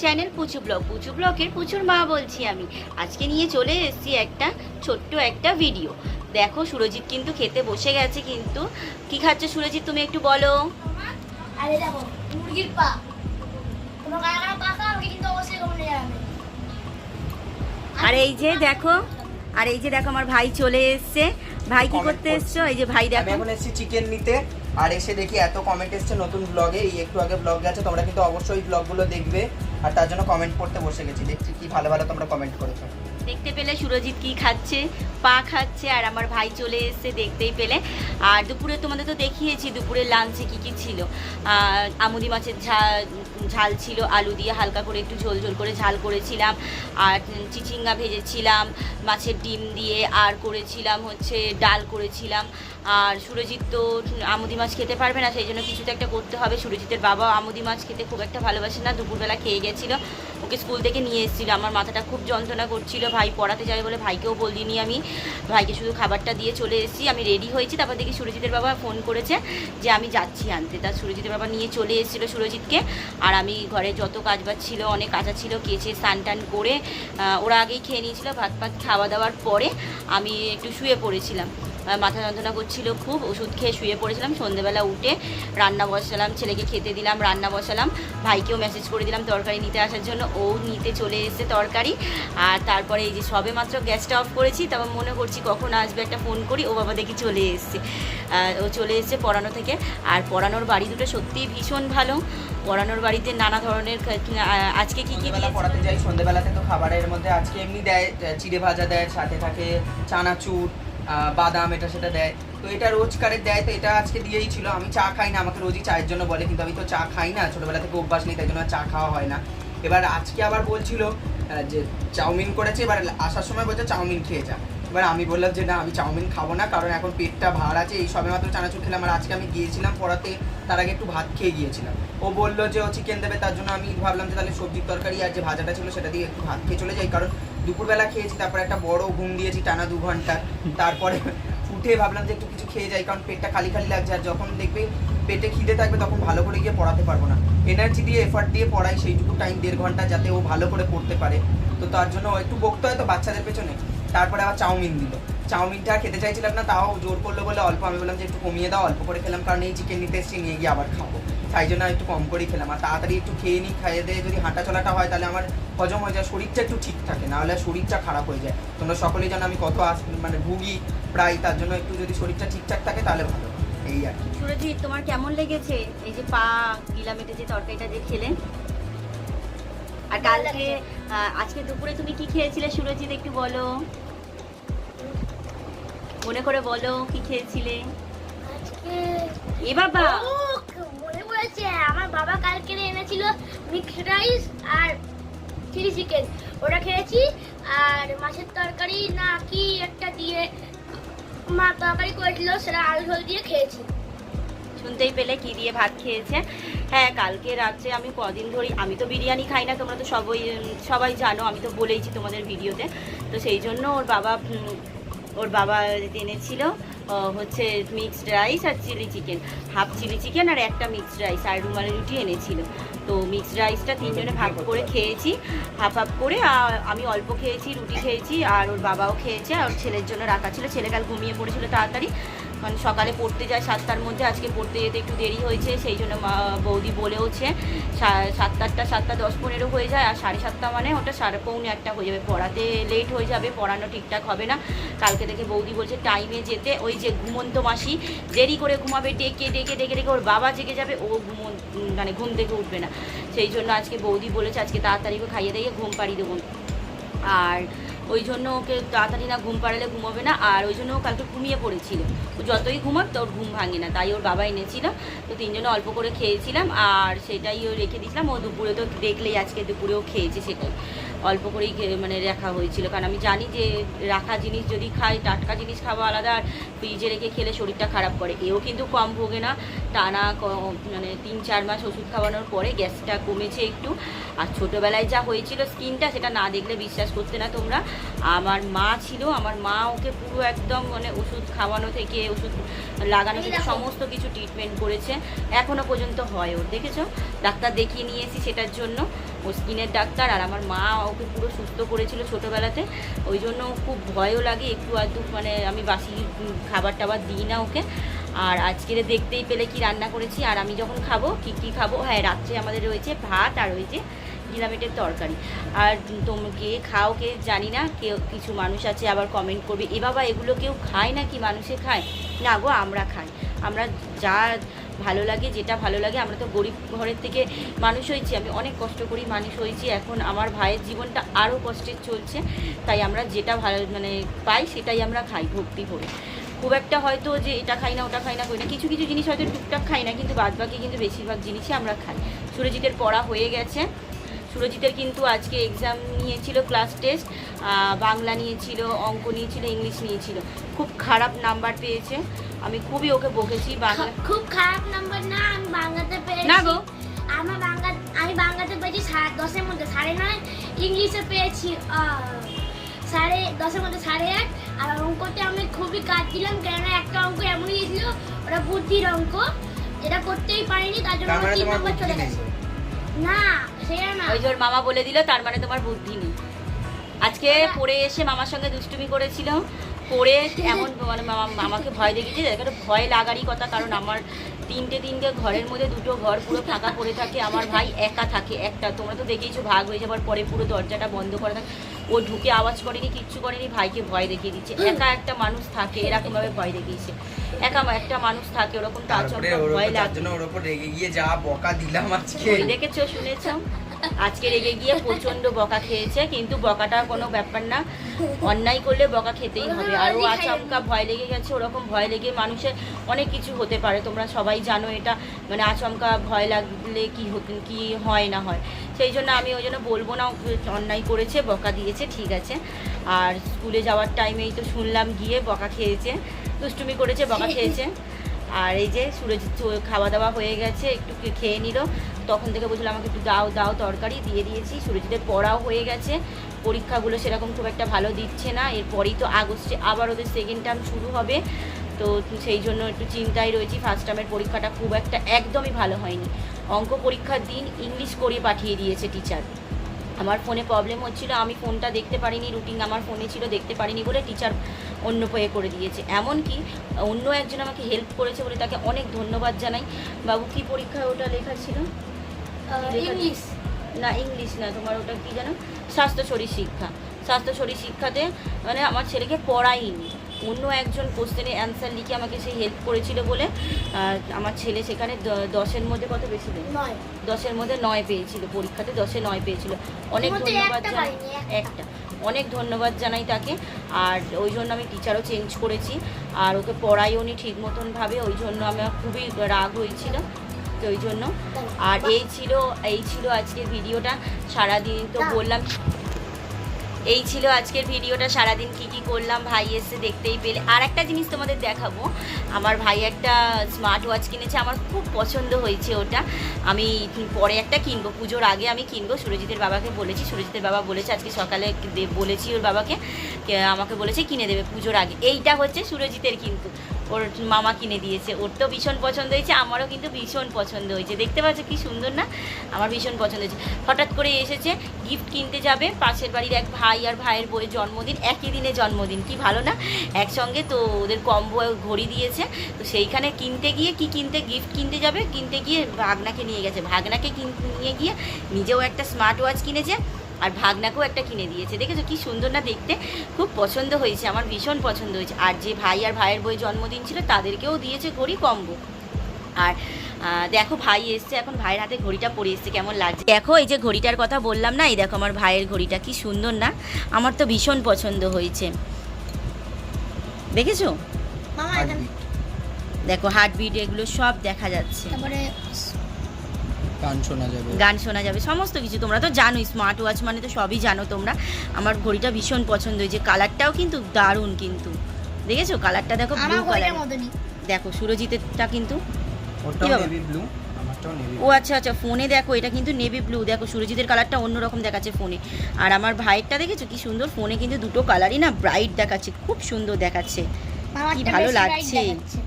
Channel পুচু ব্লগের পুচুর মা বলছি আমি। আজকে নিয়ে চলে এসেছি একটা ছোট্ট একটা ভিডিও। দেখো সুরজিৎ কিন্তু খেতে বসে গেছে। কিন্তু কি খাচ্ছে সুরজিৎ, তুমি একটু বলো। আরে দেখো মুরগির পা, তোমরা কারা কারা পা খাও আমাকে কিন্তু অবশ্যই কমেন্টে জানাবে। আর এই যে দেখো, আমার ভাই চলে এসছে। ভাই কি করতে এসছো? এই যে ভাই দেখো, আমি এখন এসেছি চিকেন নিতে। আর এসে দেখি এত কমেন্ট এসছে নতুন ব্লগে, এই একটু আগে ব্লগ গেছে, তোমরা কিন্তু অবশ্যই ব্লগগুলো দেখবে। আর তার জন্য কমেন্ট করতে বসে গেছি, দেখছি কি ভালো ভালো তোমরা কমেন্ট করেছো। দেখতে পেলে সুরজিৎ কি খাচ্ছে, পা খাচ্ছে। আর আমার ভাই চলে এসছে, দেখতেই পেলে। আর দুপুরে তোমাদের তো দেখিয়েছি দুপুরে লাঞ্চে কি কি ছিল। আমুদি মাছের ঝাল ছিল, আলু দিয়ে হালকা করে একটু ঝোল ঝোল করে ঝাল করেছিলাম। আর চিচিঙ্গা ভেজেছিলাম মাছের ডিম দিয়ে। আর করেছিলাম হচ্ছে ডাল করেছিলাম। আর সুরজিৎ তো আমুদি মাছ খেতে পারবে না, সেই জন্য কিছু তো একটা করতে হবে। সুরজিতের বাবা আমুদি মাছ খেতে খুব একটা ভালোবাসে না, দুপুরবেলা খেয়ে গেছিলো। ওকে স্কুল থেকে নিয়ে এসেছিলো। আমার মাথাটা খুব যন্ত্রণা করছিল, ভাই পড়াতে যাবে বলে ভাইকেও বলিনি। আমি ভাইকে শুধু খাবারটা দিয়ে চলে এসেছি। আমি রেডি হয়েছি, তারপর দেখি সুরজিতের বাবা ফোন করেছে যে আমি যাচ্ছি আনতে। তার সুরজিতের বাবা নিয়ে চলে এসেছিলো সুরজিৎকে। আর আমি ঘরে যত কাজবাজ ছিল, অনেক কাজা ছিল, কেচে স্নান টান করে ওরা আগেই খেয়ে নিয়েছিল। ভাত খাওয়া দাওয়ার পরে আমি একটু শুয়ে পড়েছিলাম। মাথা যন্ত্রণা করছিল খুব, ওষুধ খেয়ে শুয়ে পড়েছিলাম। সন্ধ্যেবেলা উঠে রান্না বসালাম, ছেলেকে খেতে দিলাম, রান্না বসালাম। ভাইকেও মেসেজ করে দিলাম তরকারি নিতে আসার জন্য, ও নিতে চলে এসেছে তরকারি। আর তারপরে এই যে সবে মাত্র গ্যাসটা অফ করেছি, তারপর মনে করছি কখন আসবে, একটা ফোন করি। ও বাবা দেখি চলে এসছে। ও চলে এসছে পড়ানো থেকে। আর পড়ানোর বাড়ি দুটো সত্যিই ভীষণ ভালো। পড়ানোর বাড়িতে নানা ধরনের আজকে কি কি পড়াতে যাই সন্ধ্যেবেলাতে, তো খাবারের মধ্যে আজকে এমনি দেয়, চিড়ে ভাজা দেয়, সাথে থাকে চানাচুর, বাদাম, এটা সেটা দেয়। তো এটা রোজকারের দেয়, তো এটা আজকে দিয়েই ছিল। আমি চা খাই না, আমাকে রোজই চায়ের জন্য বলে, কিন্তু আমি তো চা খাই না, ছোটোবেলা থেকে অভ্যাস নেই, তাই জন্য চা খাওয়া হয় না। এবার আজকে আবার বলছিল যে চাউমিন করেছে, এবার আসার সময় বলছে চাউমিন খেয়ে যা। এবার আমি বললাম যে না, আমি চাউমিন খাবো না, কারণ এখন পেটটা ভার আছে। এই সবে মাত্র চানাচুর খেলাম। আর আজকে আমি গিয়েছিলাম পড়াতে, তার আগে একটু ভাত খেয়ে গিয়েছিলাম। ও বললো যে ও চিকেন দেবে, তার জন্য আমি ভাবলাম যে তাহলে সবজির তরকারি আর যে ভাজাটা ছিল সেটা দিয়ে একটু ভাত খেয়ে চলে যাই, কারণ দুপুরবেলা খেয়েছি, তারপরে একটা বড় ঘুম দিয়েছি টানা 2 ঘন্টা। তারপরে উঠে ভাবলাম যে একটু কিছু খেয়ে যাই, কারণ পেটটা খালি খালি লাগছে। আর যখন দেখবে পেটে খিদে থাকবে তখন ভালো করে গিয়ে পড়াতে পারবো না। এনার্জি দিয়ে এফার্ট দিয়ে পড়াই সেইটুকু টাইম 1.5 ঘন্টা, যাতে ও ভালো করে পড়তে পারে। তো তার জন্য একটু বকতে হয় তো বাচ্চাদের পেছনে। তারপরে আবার চাউমিন দিল। চাউমিনটা খেতে চাইছিলাম না, তাও জোর করলো বলে অল্প। আমি বললাম যে একটু কমিয়ে দাও, অল্প করে খেলাম, কারণ এই চিকেন নিতে এসেছি, নিয়ে গিয়ে আবার খাবো, তাই জন্য একটু কম করেই খেলাম। আর তাড়াতাড়ি একটু খেয়ে নিই, খাইয়ে দিয়ে যদি হাঁটা চলাটা হয় তাহলে আমার হজম হয়ে যায়, শরীরটা একটু ঠিক থাকে, নাহলে শরীরটা খারাপ হয়ে যায়। তোমরা সকলেই জানো আমি কত মানে ভুগি প্রায়, তার জন্য একটু যদি শরীরটা ঠিকঠাক থাকে তাহলে ভালো। এই আর কি। সুরজিৎ তোমার কেমন লেগেছে এই যে পা গিলামেটে যে তরকারিটা যে খেলেন? আর কালকে আজকে দুপুরে তুমি কি খেয়েছিলে সুরজিৎ, একটু বলো, মনে করে বলো কি খেয়েছিলে আজকে এ বাবা? মনে পড়েছে, আমার বাবা কালকে এনেছিল মিক্সড রাইস আর চিলি চিকেন, ওটা খেয়েছি। আর মাছের তরকারি না কি একটা দিয়ে মা তরকারি করেছিল, সেটা আলু ঝোল দিয়ে খেয়েছি। শুনতেই পেলে কি দিয়ে ভাত খেয়েছে। হ্যাঁ, কালকে রাত্রে আমি কদিন ধরেই, আমি তো বিরিয়ানি খাই না, তোমরা তো সবাই জানো, আমি তো বলেইছি তোমাদের ভিডিওতে। তো সেই জন্য ওর বাবা এনেছিল হচ্ছে মিক্সড রাইস আর chilli chicken, half chilli chicken আর একটা মিক্সড রাইস, আর রুমালি রুটি এনেছিল। তো মিক্সড রাইসটা 3 জনে ভাগ করে খেয়েছি, হাফ হাফ করে। আমি অল্প খেয়েছি, রুটি খেয়েছি, আর ওর বাবাও খেয়েছে। আর ছেলের জন্য রাখা ছিল, ছেলে কাল ঘুমিয়ে পড়েছিল তাড়াতাড়ি, মানে সকালে পড়তে যায় 7টার মধ্যে, আজকে পড়তে যেতে একটু দেরি হয়েছে, সেই জন্য বৌদি বলেওছে 7টা 10-15 হয়ে যায়। আর 7:30 মানে ওটা 7:45 হয়ে যাবে, পড়াতে লেট হয়ে যাবে, পড়ানো ঠিকঠাক হবে না। কালকে থেকে বৌদি বলছে টাইমে যেতে। ওই যে ঘুমন্ত মাসি দেরি করে ঘুমাবে, ডেকে ডেকে ডেকে ডেকে ওর বাবা জেগে যাবে, ও মানে ঘুম থেকে উঠবে না। সেই জন্য আজকে বৌদি বলেছে আজকে তাড়াতাড়ি খাইয়ে দিয়ে ঘুম পাড়িয়ে দেবো। আর ওই জন্য ওকে তাড়াতাড়ি না ঘুম পাড়ালে ঘুমোবে না, আর ওই জন্য ও কালকে ঘুমিয়ে পড়েছিল। ও যতই ঘুমাক তো ওর ঘুম ভাঙে না, তাই ওর বাবা এনেছিল। তো 3 জনে অল্প করে খেয়েছিলাম, আর সেটাই ও রেখে দিয়েছিলাম। ও দুপুরে তো দেখলেই আজকে দুপুরেও খেয়েছে সেটাই। অল্প করেই মানে রাখা হয়েছিল, কারণ আমি জানি যে রাখা জিনিস যদি খাই, টাটকা জিনিস খাওয়া আলাদা, আর ফ্রিজে রেখে খেলে শরীরটা খারাপ করে। এও কিন্তু কম ভোগে না, টানা মানে 3-4 মাস ওষুধ খাওয়ানোর পরে গ্যাসটা কমেছে একটু। আর ছোটোবেলায় যা হয়েছিল স্কিনটা, সেটা না দেখলে বিশ্বাস করতে না তোমরা। আমার মা ছিল, আমার মা ওকে পুরো একদম মানে ওষুধ খাওয়ানো থেকে ওষুধ লাগানো থেকে সমস্ত কিছু ট্রিটমেন্ট করেছে, এখনও পর্যন্ত হয় ওর। দেখেছো, ডাক্তার দেখিয়ে নিয়ে এসেছি সেটার জন্য, ও স্কিনের ডাক্তার। আর আমার মা ওকে পুরো সুস্থ করেছিল ছোটোবেলাতে, ওই জন্য খুব ভয়ও লাগে একটু আধটু, মানে আমি বাসি খাবার টাবার দিই না ওকে। আর আজকের দেখতেই পেলে কি রান্না করেছি, আর আমি যখন খাবো কী খাবো, হ্যাঁ রাত্রে আমাদের রয়েছে ভাত আর রয়েছে নিরামিষের তরকারি। আর তোমরা কে খাও কে জানি না, কেউ কিছু মানুষ আছে আবার কমেন্ট করবে, এ বাবা এগুলো কেউ খায় না কি, মানুষে খায় না গো, আমরা খাই। আমরা যা ভালো লাগে, যেটা ভালো লাগে, আমরা তো গরিব ঘরের থেকে মানুষ হয়েছি, আমি অনেক কষ্ট করি মানুষ হয়েছি। এখন আমার ভাইয়ের জীবনটা আরও কষ্টের চলছে, তাই আমরা যেটা ভালো মানে পাই সেটাই আমরা খাই ভক্তি করে। খুব একটা হয়তো যে এটা খাই না ওটা খাই না করি না, কিছু কিছু জিনিস হয়তো টুকটাক খাই না, কিন্তু বাদবাকি কিন্তু বেশিরভাগ জিনিসই আমরা খাই। সুরজিতের পড়া হয়ে গেছে, সুরজিতের কিন্তু আজকে এক্সাম নিয়েছিল, ক্লাস টেস্ট, বাংলা নিয়েছিল, অঙ্ক নিয়েছিল, ইংলিশ নিয়েছিল, খুব খারাপ নাম্বার পেয়েছে। আমি খুবই ওকে বকেছি। বাংলা খুব খারাপ নাম্বার না, আমি বাংলাতে পেয়েছি না গো, আমি বাংলাতে পেয়েছি 10-এর মধ্যে 9.5, ইংলিশে পেয়েছি 10.5-এর মধ্যে 8.5, আর অঙ্কতে আমি খুবই কাঁদছিলাম, কেননা একটা অঙ্ক এমনই দিয়েছিল, ওটা বুদ্ধির অঙ্ক, যেটা করতেই পারিনি, তার জন্য আমার 3 নম্বর চলে গেছে। না সেটা না, ওই যে ওর মামা বলে দিল, তার মানে তোমার বুদ্ধি নেই। আজকে পড়ে এসে মামার সঙ্গে দুষ্টুমি করেছিল, পড়ে এমন মানে মামাকে ভয় দেখিয়েছে, একটা ভয় লাগারই কথা, কারণ আমার তিনটে ঘরের মধ্যে 2টো ঘর পুরো ফাঁকা পড়ে থাকে, আমার ভাই একা থাকে একটা, তোমরা তো দেখেইছো ভাগ হয়ে যাবার পরে পুরো দরজাটা বন্ধ করা থাকে, ও ঢুকে আওয়াজ করেনি, কিচ্ছু করেনি, ভাইকে ভয় দেখিয়ে দিচ্ছে। একা একটা মানুষ থাকে, এরকমভাবে ভয় দেখিয়েছে, একা একটা মানুষ থাকে, ওরকম তো আচমকা ভয় লাগে। ওর উপর রেগে গিয়ে যা বকা দিলাম আজকে, দেখেছো শুনেছো, আজকে রেগে গিয়ে প্রচন্ড বকা খেয়েছে, কিন্তু বকাটা কোনো ব্যাপার না, অন্যায় করলে বকা খেতেই হবে। আর ও আচমকা ভয় লেগে গেছে, ওরকম ভয় লেগে মানুষের অনেক কিছু হতে পারে, তোমরা সবাই জানো এটা, মানে আচমকা ভয় লাগলে কি হয় না হয়, সেই জন্য আমি ওই জন্য বলবো না, অন্যায় করেছে, বকা দিয়েছে, ঠিক আছে। আর স্কুলে যাওয়ার টাইমেই তো শুনলাম গিয়ে বকা খেয়েছে, দুষ্টুমি করেছে, বকা খেয়েছে। আর এই যে সুরজিৎ খাওয়া দাওয়া হয়ে গেছে, একটু খেয়ে নিল, তখন থেকে বলছিল আমাকে একটু দাও তরকারি, দিয়ে দিয়েছি। সুরজিতের পড়াও হয়ে গেছে, পরীক্ষাগুলো সেরকম খুব একটা ভালো দিচ্ছে না, এরপরেই তো আগস্টে আবার ওদের সেকেন্ড টার্ম শুরু হবে, তো সেই জন্য একটু চিন্তায় রয়েছি। ফার্স্ট টার্মের পরীক্ষাটা খুব একটা একদমই ভালো হয়নি, অঙ্ক পরীক্ষার দিন ইংলিশ করে পাঠিয়ে দিয়েছে টিচার। আমার ফোনে প্রবলেম হচ্ছিল, আমি ফোনটা দেখতে পারিনি, রুটিন আমার ফোনে ছিল, দেখতে পারিনি বলে টিচার অন্য পেয়ে করে দিয়েছে। এমনকি অন্য একজন আমাকে হেল্প করেছে বলে তাকে অনেক ধন্যবাদ জানাই। বাবু কি পরীক্ষায় ওটা লেখা ছিল? ইংলিশ না, ইংলিশ না, তোমার ওটা কি জানো, স্বাস্থ্য শরীর শিক্ষা। স্বাস্থ্য শরীর শিক্ষাতে মানে আমার ছেলেকে পড়াইনি, অন্য একজন কোশ্চেনের অ্যান্সার লিখে আমাকে সেই হেল্প করেছিল বলে আমার ছেলে সেখানে 10-এর মধ্যে কত বেশি দেয়, 10-এর মধ্যে 9 পেয়েছিল, পরীক্ষাতে 10-এ 9 পেয়েছিল। অনেক ধন্যবাদ জানাই, একটা অনেক ধন্যবাদ জানাই তাকে। আর ওই জন্য আমি টিচারও চেঞ্জ করেছি, আর ওকে পড়াইও নি ঠিক মতনভাবে, ওই জন্য আমার খুবই রাগ হয়েছিল, তো ওই জন্য। আর এই ছিল আজকের ভিডিওটা, সারাদিন তো বললাম, এই ছিল আজকের ভিডিওটা, সারাদিন কি করলাম, ভাই এসে দেখতেই পেলে। আর একটা জিনিস তোমাদের দেখাবো, আমার ভাই একটা স্মার্ট ওয়াচ কিনেছে, আমার খুব পছন্দ হয়েছে ওটা, আমি পরে একটা কিনবো, পুজোর আগে আমি কিনবো। সুরজিতের বাবাকে বলেছি, সুরজিতের বাবা বলেছে, আজকে সকালে বলেছি ওর বাবাকে, আমাকে বলেছে কিনে দেবে পুজোর আগে। এইটা হচ্ছে সুরজিতের, কিন্তু ওর মামা কিনে দিয়েছে, ওর তো ভীষণ পছন্দ হয়েছে, আমারও কিন্তু ভীষণ পছন্দ হয়েছে, দেখতে পাচ্ছ কি সুন্দর না, আমার ভীষণ পছন্দ হয়েছে। হঠাৎ করে এসেছে, গিফট কিনতে যাবে, পাশের বাড়ির এক ভাই আর ভাইয়ের বইয়ের জন্মদিন, একই দিনে জন্মদিন, কি ভালো না একসঙ্গে, তো ওদের কম্বো ঘড়ি দিয়েছে, তো সেইখানে গিফট কিনতে যাবে, কিনতে গিয়ে ভাগনাকে নিয়ে গেছে, ভাগনাকে নিয়ে গিয়ে নিজেও একটা স্মার্ট ওয়াচ কিনেছে, আর ভাগনাকেও একটা কিনে দিয়েছে। দেখেছো কি সুন্দর না দেখতে, খুব পছন্দ হয়েছে, আমার ভীষণ পছন্দ হয়েছে। আর যে ভাই আর ভাইয়ের বই জন্মদিন ছিল তাদেরকেও দিয়েছে ঘড়ি কম্বো। আর দেখো ভাই এসছে, এখন ভাইয়ের হাতে ঘড়িটা পরে এসছে, কেমন লাগছে দেখো। এই যে ঘড়িটার কথা বললাম না, এই দেখো আমার ভাইয়ের ঘড়িটা কি সুন্দর না, আমার তো ভীষণ পছন্দ হয়েছে, দেখেছো? মামা দেখো হার্টবিট এগুলো সব দেখা যাচ্ছে। তারপরে গান শোনা যাবে, গান শোনা যাবে, সমস্ত কিছু। তোমরা তো জানোই স্মার্ট ওয়াচ মানে তো সবই জানো তোমরা। আমার ঘড়িটা ভীষণ পছন্দ হয়েছে, কালারটাও কিন্তু দারুণ, কিন্তু দেখেছো কালারটা দেখো, ব্লু আমার ঘড়ির কালার। মতনই। দেখো সুরজিতেরটা কিন্তু, ওটাও কি বাবা? নেভি ব্লু, আমারটাও নেভি। ও আচ্ছা আচ্ছা, ফোনে দেখো এটা কিন্তু নেভি ব্লু, দেখো সুরজিতের কালারটা অন্যরকম দেখাচ্ছে ফোনে। আর আমার ভাইয়েরটা দেখেছো কি সুন্দর, ফোনে কিন্তু দুটো কালারই না ব্রাইট দেখাচ্ছে, খুব সুন্দর দেখাচ্ছে, কি আমারটা ভালো বেশি bright লাগছে। দেখাচ্ছে।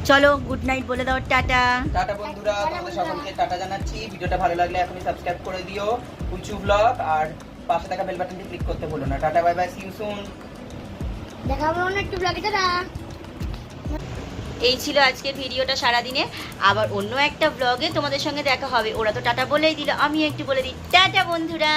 চলো গুড নাইট বলে দাও, টাটা। টাটা বন্ধুরা, টাটা তোমাদের বন্ধুরা। সকলকে টাটা জানাচ্ছি। ভিডিওটা ভালো লাগলে এখনই সাবস্ক্রাইব করে দিও পুচু ব্লগ, আর পাশে থাকা বেল বাটনটি ক্লিক করতে ভুলো না। Tata, bye bye, see you soon. দেখা হবে অন্য একটু ব্লগে। টাটা। এই ছিল আজকের ভিডিওটা সারাদিনে। আবার অন্য একটা ব্লগে তোমাদের সঙ্গে দেখা হবে। ওরা তো টাটা বলেই দিল, আমি একটু বলে দিই, টাটা বন্ধুরা।